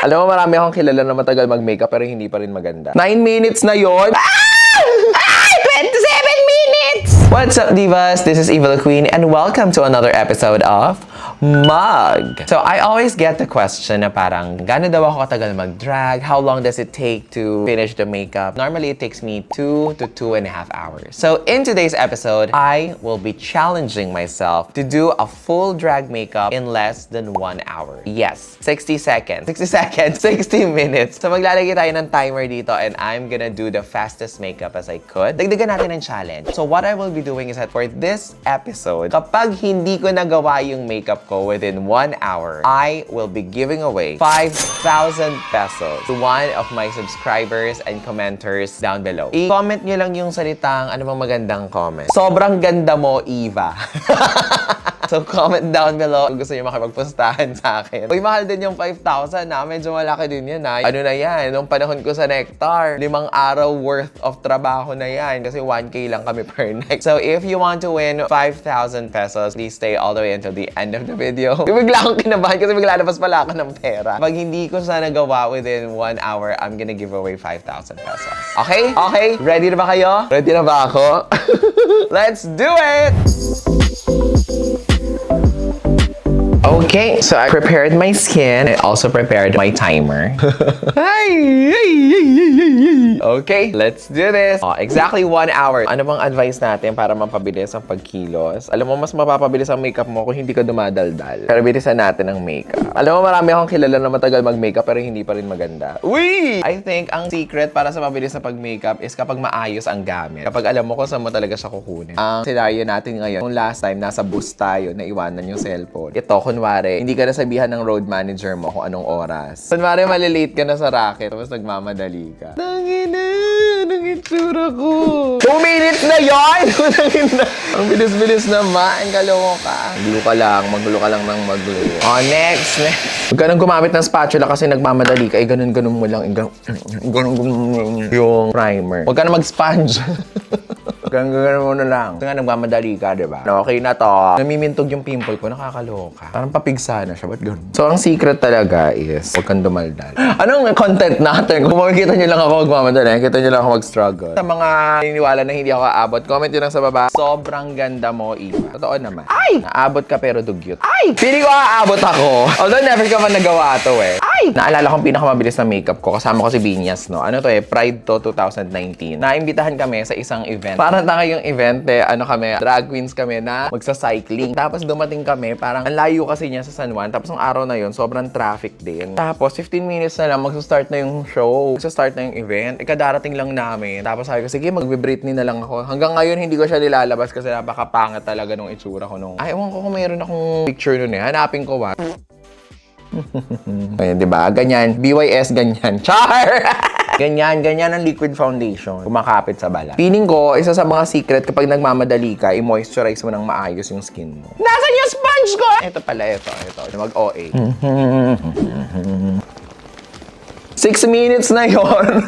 Alam mo, marami akong kilala na matagal mag-makeup pero hindi pa rin maganda. 9 minutes na yon. 27 minutes! What's up, divas? This is Evil Queen and welcome to another episode of Mug. So, I always get the question na parang, gaano daw ako katagal mag-drag? How long does it take to finish the makeup? Normally, it takes me 2 to 2.5 hours. So, in today's episode, I will be challenging myself to do a full drag makeup in less than 1 hour. Yes, 60 seconds. 60 seconds, 60 minutes. So, maglalagay tayo ng timer dito and I'm gonna do the fastest makeup as I could. Dagdagan natin ng challenge. So, what I will be doing is that for this episode, kapag hindi ko nagawa yung makeup ko within 1 hour, I will be giving away 5,000 pesos to one of my subscribers and commenters down below. I-comment nyo lang yung salitang ano bang magandang comment. Sobrang ganda mo, Eva. So, comment down below kung gusto nyo makipagpustahan sa akin. Uy, mahal din yung 5,000 na. Medyo malaki din yan ha. Ano na yan? Nung panahon ko sa Nectar, 5 araw worth of trabaho na yan. Kasi 1K lang kami per night. So, if you want to win 5,000 pesos, please stay all the way until the end of the video. Bigla akong kinabahan kasi maglalabas pala ako ng pera. Pag hindi ko sana nagawa within 1 hour, I'm gonna give away 5,000 pesos. Okay? Okay? Ready na ba kayo? Ready na ba ako? Let's do it! Okay, so I prepared my skin. I also prepared my timer. Okay, let's do this. Exactly 1 hour. Ano bang advice natin para mapabilis ang pagkilos? Alam mo, mas mapapabilis ang makeup mo kung hindi ka dumadaldal. Pero bilisan natin ang makeup. Alam mo, marami akong kilala na matagal mag-makeup pero hindi pa rin maganda. Uy! I think ang secret para sa mabilis na pag-makeup is kapag maayos ang gamit. Kapag alam mo kung saan mo talaga siya kukunin. Ang scenario natin ngayon, kung last time nasa bus tayo, naiwanan yung cellphone. Ito, kunwari, hindi ka nasabihan ng road manager mo kung anong oras. Kunwari, malilate ka na sa racket, tapos nagmamadali ka. Tangina, anong itsura ko? 2 minutes na yun! Ang bilis-bilis naman, kaloko ka. Magluka lang ng magluka. Oh, next. Huwag ka nang gumamit ng spatula kasi nagmamadali ka. Ganun mo lang. Ganun yung primer. Huwag ka na mag-sponge. Ganun mo na lang. Kasi nga nagmamadali ka, diba? Okay na to. Namimintog yung pimple ko, nakakaloka. Parang papigsa na siya, ba't ganun? So, ang secret talaga is, huwag kang dumaldal. Anong content natin? Kung makikita nyo lang ako magmamadali, kita nyo lang ako mag-struggle. Sa mga naniniwala na hindi ako aabot, comment nyo lang sa baba. Sobrang ganda mo, Eva. Totoo naman. Ay! Naabot ka pero dugyot. Ay! Pili ko aabot ako. Although never ka man nagawa to eh. Ay! Naalala kong pinakamabilis na makeup ko. Kasama ko si Binyas, no? Ano to eh? Pride to 2019. Naimbitahan kami sa isang event. Parang yung event eh, kami, drag queens kami na magsa-cycling. Tapos dumating kami, parang ang layo kasi niya sa San Juan. Tapos ang araw na yun, sobrang traffic din. Tapos 15 minutes na lang, magsa-start na yung show. Magsa-start na yung event. Ikadarating lang namin. Tapos sabi ko, sige, mag-Britney na lang ako. Hanggang ngayon, hindi ko siya nilalabas kasi napakapangat talaga nung itsura ko nung... Ay, ewan ko kung mayroon akong picture nun eh. Hanapin ko ba? Ayun, diba? Ganyan. BYS, ganyan. Char! Ganyan ang liquid foundation. Kumakapit sa balat. Feeling ko, isa sa mga secret kapag nagmamadali ka, i-moisturize mo ng maayos yung skin mo. Nasaan yung sponge ko? Ito pala, ito. Mag-OA. 6 minutes na yon.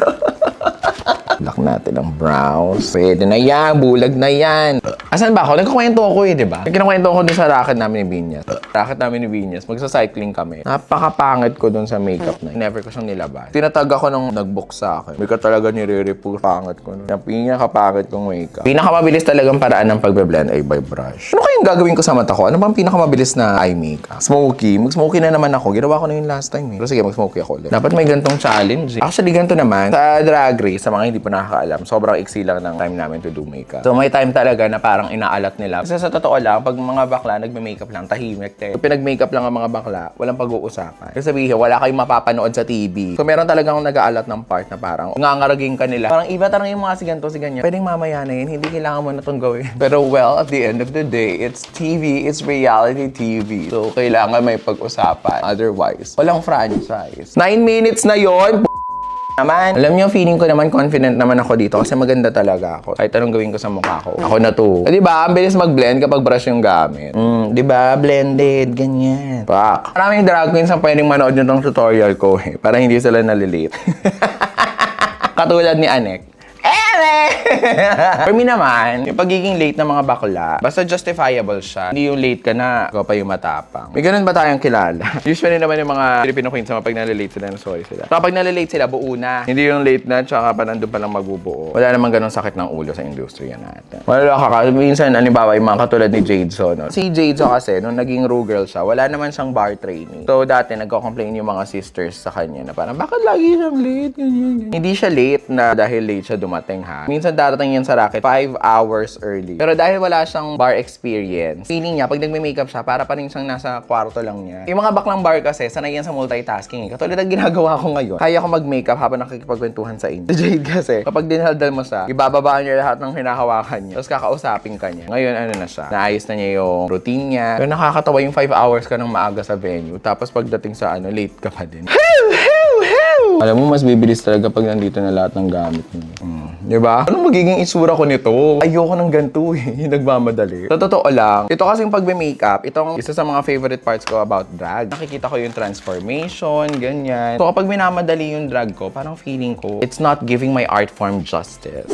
Lock natin ang brows. Pwede na yan. Bulag na yan. Asan ba ako? Nagkukwento ako eh, di ba? Kinakwento ko dun sa racket namin ni Binyas. Magsa-cycling kami. Napakapangit ko dun sa makeup na. Never ko siyang nilabas. Tinatag ako nung nag-book sa akin. May ka talaga nire-report. Pangit ko nun. Pinakapangit kong makeup. Pinakamabilis talagang paraan ng pagbe-blend ay by brush. Ano kayong gagawin ko sa mata ko? Ano bang pinakamabilis na eye makeup? Smoky. Mag-smoky na naman ako. Ginawa ko na yun last time eh. Pero sige, mag-smoky ako ulit. Dapat may gantong challenge eh. Actually, ganito naman. Sa Drag Race, sa mga hindi pa nakakaalam, sobrang iksi lang ng time namin to do makeup. So, may time talaga na parang inaalat nila. Kasi sa totoo lang, pag mga bakla nagme-makeup lang, tahimik. Pag pinag-makeup lang ang mga bakla, walang pag-uusapan. Kasi sabihin, wala kayong mapapanood sa TV. So, meron talagang nag-aalat ng part na parang ngangaraging ka nila. Parang iba tarang yung mga si ganito, si ganyan. Pwedeng mamaya na yun, hindi kailangan mo na itong gawin. Pero well, at the end of the day, it's TV, it's reality TV. So, kailangan may pag-usapan. Otherwise, walang franchise. 9 minutes na yon. Naman. Alam niyo, feeling ko naman confident naman ako dito kasi maganda talaga ako. Kahit anong gawin ko sa mukha ko. Ako na to. Di ba? Ang bilis mag-blend kapag brush yung gamit. Di ba? Blended. Ganyan. Pak. Maraming drag queens ang pwedeng manood nitong tutorial ko eh. Para hindi sila nalilate. Katulad ni Anek. For me naman, yung pagiging late ng mga bakla, basta justifiable siya. Hindi yung late ka na, ikaw pa yung matapang. May ganun ba tayong kilala? Usually naman yung mga Filipino queens, pag nalilate sila, sorry sila. So, pag nalilate sila, buo na. Hindi yung late na, tsaka pa nandun palang magbubuo. Wala namang ganun sakit ng ulo sa industriya natin. Wala ka. Minsan, halimbawa, yung mga katulad ni Jadeso, no? Si Jadeso kasi, nung naging Ru Girl siya, wala naman siyang bar training. So, dati, nagko-complain yung mga sisters sa kanya na parang, bakit lagi siyang late? Ganyan. Hindi siya late na dahil late siya dumating, ha? Minsan darating yan sa racket 5 hours early. Pero dahil wala siyang bar experience, feeling niya, pag nagme-makeup siya, para pa rin siyang nasa kwarto lang niya. Yung mga baklang bar kasi, sanay yan sa multitasking. Katulad ng ginagawa ko ngayon. Kaya ko mag-makeup habang nakikipagkwentuhan sa inyo. Si Jade kasi, kapag dinhaldal mo siya, ibababaan niya lahat ng hinahawakan niya. Tapos kakausapin ka niya. Ngayon, ano na siya? Naayos na niya yung routine niya. Pero nakakatawa yung 5 hours ka ng maaga sa venue. Tapos pagdating sa late ka pa din. Alam mo, mas bibilis talaga pag nandito na lahat ng gamit mo. Diba? Anong magiging itsura ko nito? Ayoko ng ganito yung nagmamadali. Sa totoo lang, ito kasing pagbe-makeup, itong isa sa mga favorite parts ko about drag. Nakikita ko yung transformation, ganyan. So kapag minamadali yung drag ko, parang feeling ko, it's not giving my art form justice.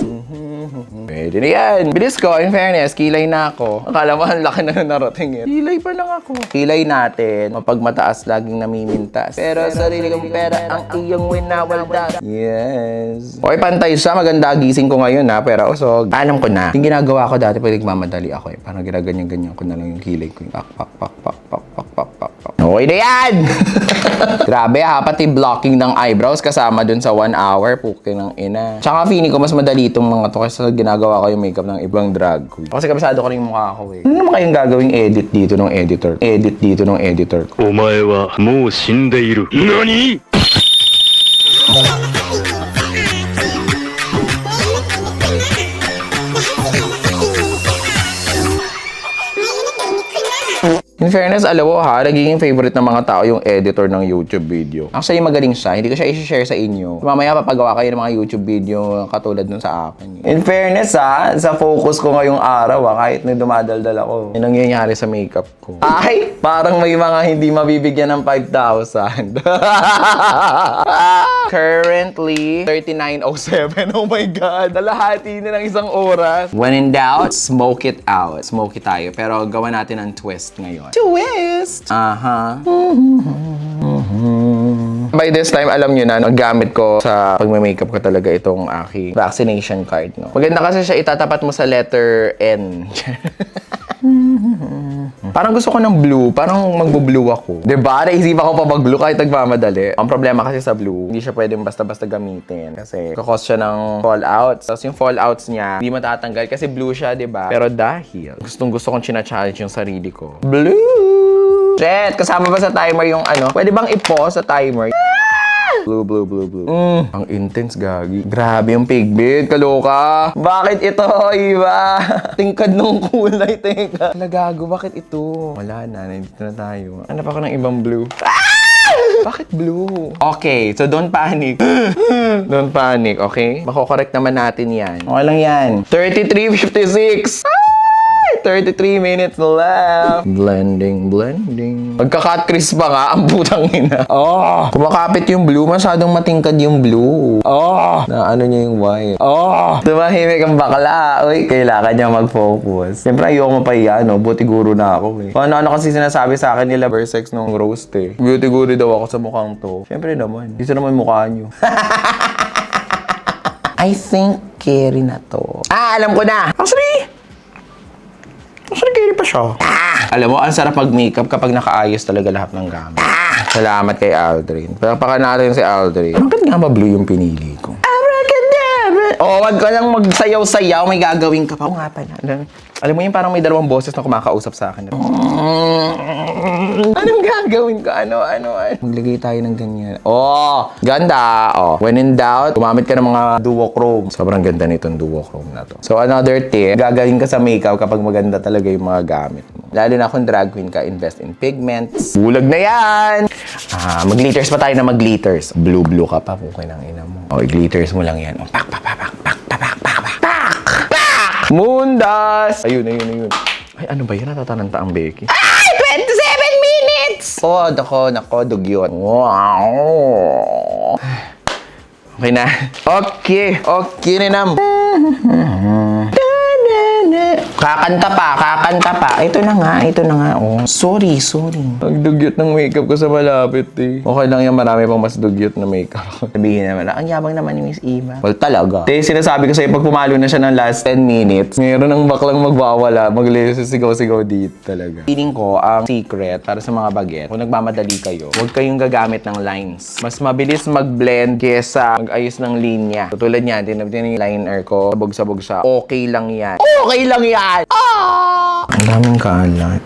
Pwede na yan. Bilis ko, in fairness, kilay na ako. Akala mo, ang laki na narating yan. Kilay pa lang ako. Kilay natin, mapag mataas, laging namimintas. Pero sarili kong pera, ang iyong winawaldas. Yes. Okay, pantay siya. Maganda gising ko ngayon ha, pero usog. Alam ko na. Yung ginagawa ko dati, pag nagmamadali ako Parang ginaganyan-ganyan ko na lang yung kilay ko. Pak, pak, pak, pak, pak, pak, pak, pak, pak. Okay na yan! Grabe ha, pati blocking ng eyebrows kasama dun sa 1 hour. Puking ng ina. Tsaka feeling ko mas madali itong mga to kasi ginagawa ko yung makeup ng ibang drag queen. Kasi kabisado ko rin yung mukha ko Ano naman kayong gagawing edit dito ng editor? Edit dito ng editor. お前はもう死んでいる。何 In fairness, alam mo ha, nagiging favorite ng mga tao yung editor ng YouTube video. Actually, magaling siya. Hindi ko siya i-share sa inyo. Mamaya papagawa kayo ng mga YouTube video katulad nun sa akin. In fairness ha, sa focus ko ngayong araw kahit na dumadaldal ako. Yung nangyayari sa makeup ko. Ay, parang may mga hindi mabibigyan ng 5,000. Currently, 39:07. Oh my God. Dalahati na ng isang oras. When in doubt, smoke it out. Smoke it tayo. Pero gawa natin ang twist ngayon. Twist! Aha. By this time, alam nyo na, nagamit ko sa pagme-makeup ko talaga itong aking vaccination card. No? Maganda kasi siya, itatapat mo sa letter N. Parang gusto ko ng blue. Parang magbo-blue ako. Diba? Naisipan ko pa mag-blue kahit nagmamadali. Ang problema kasi sa blue, hindi siya pwedeng basta-basta gamitin. Kasi kakos siya ng fallouts. Tapos yung fallouts niya, hindi matatanggal kasi blue siya, diba? Pero dahil gustong-gusto kong china-challenge yung sarili ko. Blue! Shit! Kasama ba sa timer yung Pwede bang i-pause sa timer? Blue, blue, blue, blue. Ang intense, gagi. Grabe yung pigbit, kaloka. Bakit ito, iba? Tingkad nung kulay, teka. Gago, bakit ito? Wala na, nandito na tayo. Hanap ako ng ibang blue. Bakit blue? Okay, so don't panic. Don't panic, okay? Mako-correct naman natin yan. Okay lang yan. 33:56. 33 minutes left. Blending, blending. Pagka-cut crease pa nga, ang putang ina. Oh, kumakapit yung blue. Masyadong matingkad yung blue. Oh, na niya yung white. Oh, tumahimik ang bakla. Uy, kailangan niya mag-focus. Siyempre, ayoko mapahiya, no? Buti guro na ako, eh. Ano kasi sinasabi sa akin nila Versex nung roast, eh. Beauty guru daw ako sa mukhang to. Siyempre naman. Isa naman mukha niyo. I think carry na to. Alam ko na. Actually, carry pa siya. Alam mo, ang sarap mag-makeup kapag nakaayos talaga lahat ng gamit. Salamat kay Aldrin. Palakpakan natin si Aldrin. Bakit nga ba blue yung pinili ko? Abracadabra! Wag ka lang magsayaw-sayaw. May gagawin ka pa. Oo nga pa na. Alam mo yun, parang may dalawang boses na kumakausap sa akin. Anong gagawin ko? Ano? Maglagay tayo ng ganyan. Ganda. When in doubt, gumamit ka ng mga duochrome. Sobrang ganda nitong duochrome na to. So, another tip, gagaling ka sa makeup kapag maganda talaga yung mga gamit mo. Lalo na kung drag queen ka, invest in pigments. Bulag na yan! Mag-glitters pa tayo na mag-glitters. Blue ka pa, kung ng ina mo. Glitters mo lang yan. Pak! Mundas! Ayun. Ay, ano ba yan? Natatananta ang Becky. Ay! 27 minutes! Nako, dugyot. Wow! Okay na? Okay. Okay, Ninam. Kakanta pa. Ito na nga, oh. Sorry. Ang dugyot ng makeup ko sa malapit, eh. Okay lang yan, marami pang mas dugyot na makeup. Sabihin naman, ang yabang naman ni Miss Eva. Well, talaga. Sinasabi ko sa'yo, pag pumalo na siya ng last 10 minutes, meron ng baklang magwawala, maglisigaw-sigaw dito talaga. Feeling ko, ang secret para sa mga baget, kung nagmamadali kayo, huwag kayong gagamit ng lines. Mas mabilis mag-blend kesa mag-ayos ng linya. Tulad niyan, tinabtin yung liner ko, sabog-sabog siya. Okay lang yan. Ang daming kalat.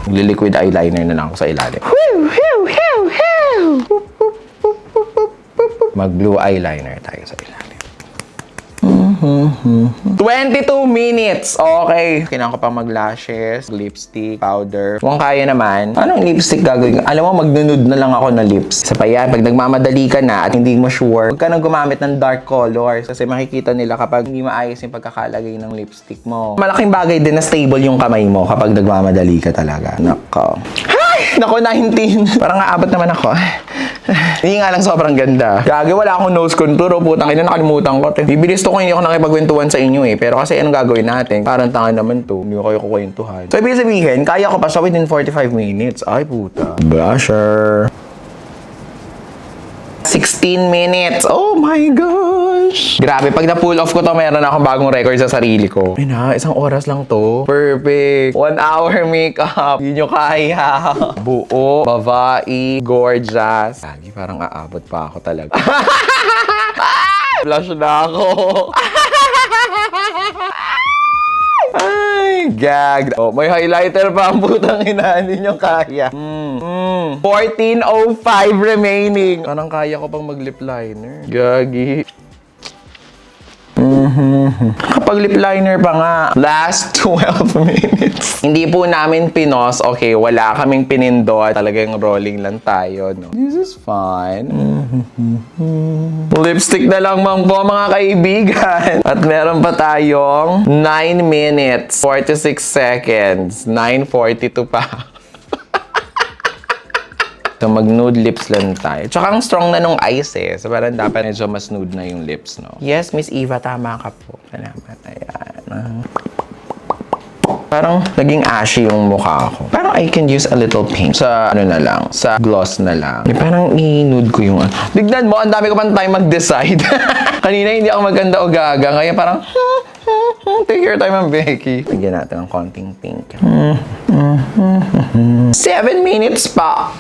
Magliliquid eyeliner na lang ako sa ilalim. Mag-blue eyeliner tayo sa ilalim. 22 minutes! Okay. Kailangan ko pang mag-lashes, lipstick, powder. Kung kaya naman, anong lipstick gagawin? Alam mo, magnunud na lang ako na lips. Isa pa yan, pag nagmamadali ka na at hindi mo sure, huwag ka nang gumamit ng dark colors. Kasi makikita nila kapag hindi maayos yung pagkakalagay ng lipstick mo. Malaking bagay din na stable yung kamay mo kapag nagmamadali ka talaga. Nako. Nako, 19. Parang aabot naman ako. Hindi nga lang sobrang ganda. Gagi, wala akong nose contour. Putang ina, nakalimutan ko. Bibilis to kung hindi ako nakipagkwentuhan sa inyo eh. Pero kasi anong gagawin natin? Parang tanga naman to. Hindi ko kayo kukwentuhan. So, ibig sabihin, kaya ko pa siya within 45 minutes. Ay, puta. Blusher. 16 minutes. Oh my gosh. Grabe, pag na-pull off ko to, meron akong bagong record sa sarili ko. Ay na, isang oras lang to. Perfect. 1 hour makeup. Yun yung kaya. Buo, babae, gorgeous. Lagi parang aabot pa ako talaga. Blush na ako. Ay, gag. Oh, may highlighter pa ang putang ina. Hindi nyo kaya. 14:05 remaining. Anong kaya ko pang mag-lip liner? Gagi. Kapag lip liner pa nga, last 12 minutes. Hindi po namin pinos. Okay, wala kaming pinindot. Talagang rolling lang tayo, no? This is fine. Lipstick na lang mang po, mga kaibigan. At meron pa tayong 9 minutes, 46 seconds, 9:42 pa. So, mag-nude lips lang tayo. Tsaka ang strong na nung eyes eh. So, parang dapat medyo mas nude na yung lips, no? Yes, Miss Eva, tama ka po. Salamat. Ayan. Parang naging ashy yung mukha ko. Parang I can use a little pink sa ano na lang, sa gloss na lang. Parang i-nude ko yung ano. Tignan mo, ang dami ko pang time mag-decide. Kanina hindi ako maganda o gaga. Ngayon parang, take your time, Becky. Lagyan natin ng konting pink. 7 minutes pa.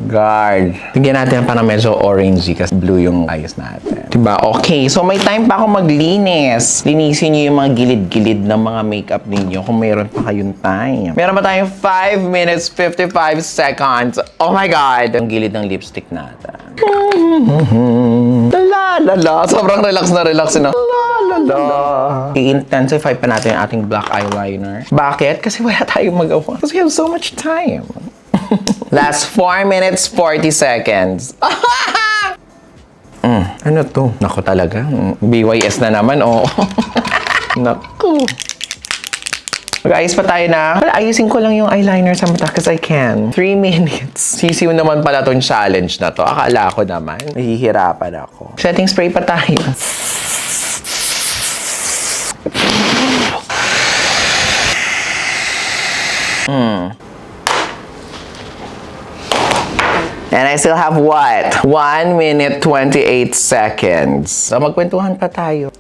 Guard. Tigyan natin parang medyo orangey kasi blue yung eyes natin. Diba? Okay. So, may time pa ako maglinis. Linisin niyo yung mga gilid-gilid ng mga makeup ninyo kung meron pa kayong time. Meron pa tayong 5 minutes, 55 seconds. Oh my God! Ang gilid ng lipstick natin. La. Sobrang relax na. La. I-intensify pa natin yung ating black eyeliner. Bakit? Kasi wala tayong magawa. Because we have so much time. Last 4 minutes, 40 seconds. Ano to? Naku talaga. BYS na naman, oh. Naku. Mag-ayos pa tayo na. Wala, ayusin ko lang yung eyeliner sa mata because I can. 3 minutes. Sisiw naman pala tong challenge na to. Akala ko naman. Nahihirapan ako. Setting spray pa tayo. And I still have what? 1 minute, 28 seconds. So, magkwentuhan pa tayo.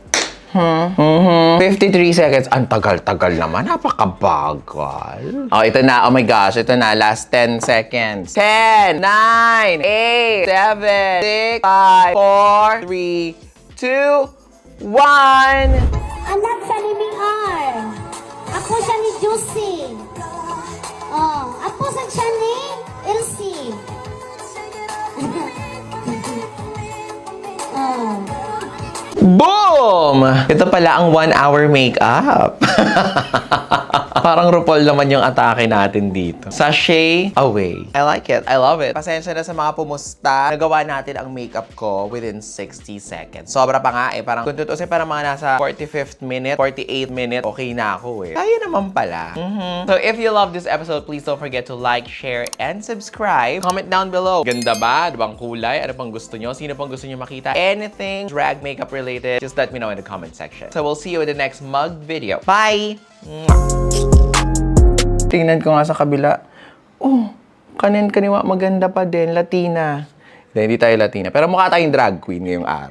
53 seconds. Ang tagal-tagal naman. Napakabagal. Oh, ito na. Oh my gosh. Ito na. Last 10 seconds. 10, 9, 8, 7, 6, 5, 4, 3, 2, 1. Anak sa Living R. Ako siya ni Juicy. Oh, ako siya ni Elsie. Oh. Boom! Ito pala ang 1 hour makeup. Parang RuPaul naman yung atake natin dito. Sashay away. I like it. I love it. Pasensya na sa mga pumusta. Nagawa natin ang makeup ko within 60 seconds. Sobra pa nga eh. Parang kung tutusin parang mga nasa 45th minute, 48 minute, okay na ako eh. Kaya naman pala. So if you love this episode, please don't forget to like, share, and subscribe. Comment down below. Ganda ba? Ano bang kulay? Ano pang gusto nyo? Sino pang gusto nyo makita? Anything drag makeup related, just let me know in the comment section. So we'll see you in the next mug video. Bye! Tingnan ko nga sa kabila. Oh, kaniwa maganda pa din. Latina. Hindi tayo Latina. Pero mukha tayong drag queen ngayong araw.